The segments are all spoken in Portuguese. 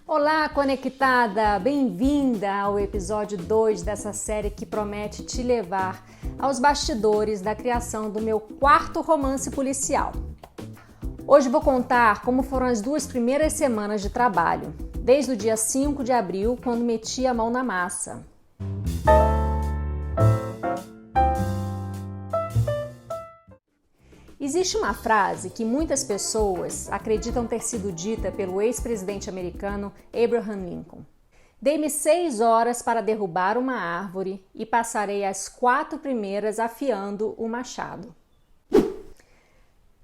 Olá, conectada! Bem-vinda ao episódio 2 dessa série que promete te levar aos bastidores da criação do meu quarto romance policial. Hoje vou contar como foram as 2 primeiras semanas de trabalho, desde o dia 5 de abril, quando meti a mão na massa. Existe uma frase que muitas pessoas acreditam ter sido dita pelo ex-presidente americano Abraham Lincoln. Dei-me 6 horas para derrubar uma árvore e passarei as 4 primeiras afiando o machado.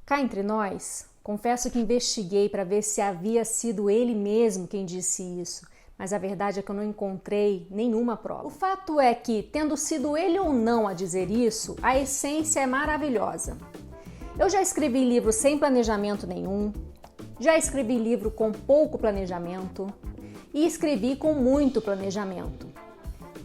Cá entre nós, confesso que investiguei para ver se havia sido ele mesmo quem disse isso, mas a verdade é que eu não encontrei nenhuma prova. O fato é que, tendo sido ele ou não a dizer isso, a essência é maravilhosa. Eu já escrevi livro sem planejamento nenhum, já escrevi livro com pouco planejamento e escrevi com muito planejamento.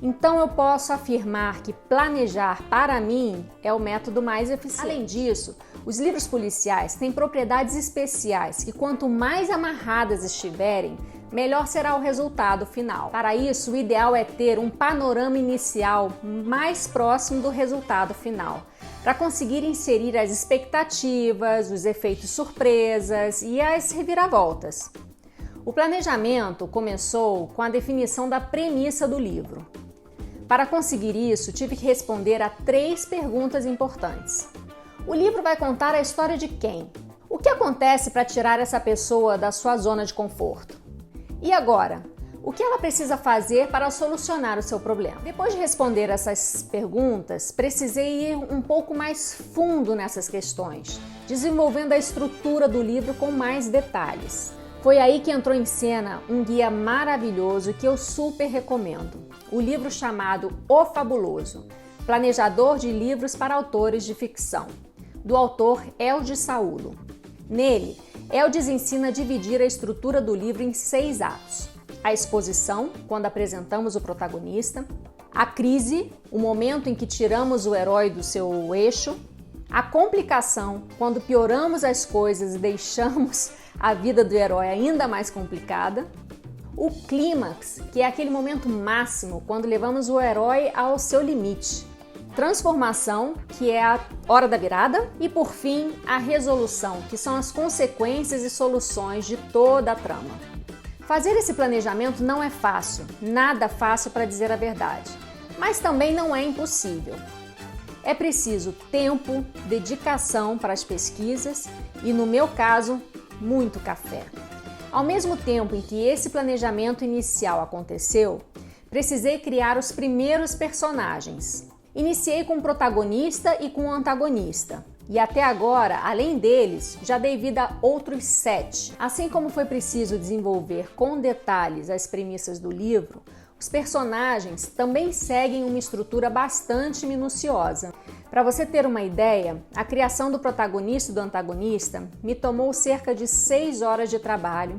Então eu posso afirmar que planejar, para mim, é o método mais eficiente. Além disso, os livros policiais têm propriedades especiais que quanto mais amarradas estiverem, melhor será o resultado final. Para isso, o ideal é ter um panorama inicial mais próximo do resultado final, para conseguir inserir as expectativas, os efeitos surpresas e as reviravoltas. O planejamento começou com a definição da premissa do livro. Para conseguir isso, tive que responder a 3 perguntas importantes. O livro vai contar a história de quem? O que acontece para tirar essa pessoa da sua zona de conforto? E agora? O que ela precisa fazer para solucionar o seu problema? Depois de responder essas perguntas, precisei ir um pouco mais fundo nessas questões, desenvolvendo a estrutura do livro com mais detalhes. Foi aí que entrou em cena um guia maravilhoso que eu super recomendo. O livro chamado O Fabuloso, Planejador de Livros para Autores de Ficção, do autor Eldis Saulo. Nele, Eldis ensina a dividir a estrutura do livro em 6 atos. A exposição, quando apresentamos o protagonista, a crise, o momento em que tiramos o herói do seu eixo, a complicação, quando pioramos as coisas e deixamos a vida do herói ainda mais complicada, o clímax, que é aquele momento máximo, quando levamos o herói ao seu limite, transformação, que é a hora da virada, e por fim, a resolução, que são as consequências e soluções de toda a trama. Fazer esse planejamento não é fácil, nada fácil para dizer a verdade, mas também não é impossível. É preciso tempo, dedicação para as pesquisas e, no meu caso, muito café. Ao mesmo tempo em que esse planejamento inicial aconteceu, precisei criar os primeiros personagens. Iniciei com o protagonista e com o antagonista. E até agora, além deles, já dei vida a outros 7. Assim como foi preciso desenvolver com detalhes as premissas do livro, os personagens também seguem uma estrutura bastante minuciosa. Para você ter uma ideia, a criação do protagonista e do antagonista me tomou cerca de 6 horas de trabalho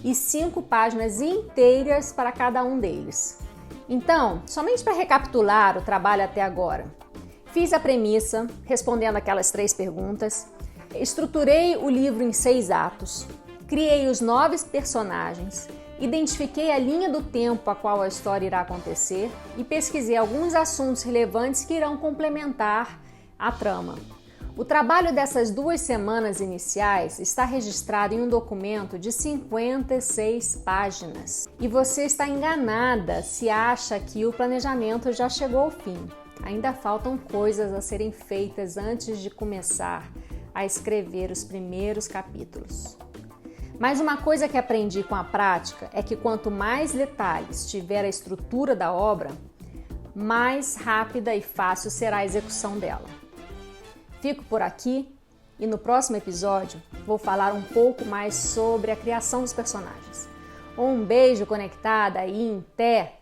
e 5 páginas inteiras para cada um deles. Então, somente para recapitular o trabalho até agora, fiz a premissa, respondendo aquelas 3 perguntas, estruturei o livro em 6 atos, criei os 9 personagens, identifiquei a linha do tempo a qual a história irá acontecer e pesquisei alguns assuntos relevantes que irão complementar a trama. O trabalho dessas 2 semanas iniciais está registrado em um documento de 56 páginas. E você está enganada se acha que o planejamento já chegou ao fim. Ainda faltam coisas a serem feitas antes de começar a escrever os primeiros capítulos. Mas uma coisa que aprendi com a prática é que quanto mais detalhes tiver a estrutura da obra, mais rápida e fácil será a execução dela. Fico por aqui e no próximo episódio vou falar um pouco mais sobre a criação dos personagens. Um beijo conectada e em té!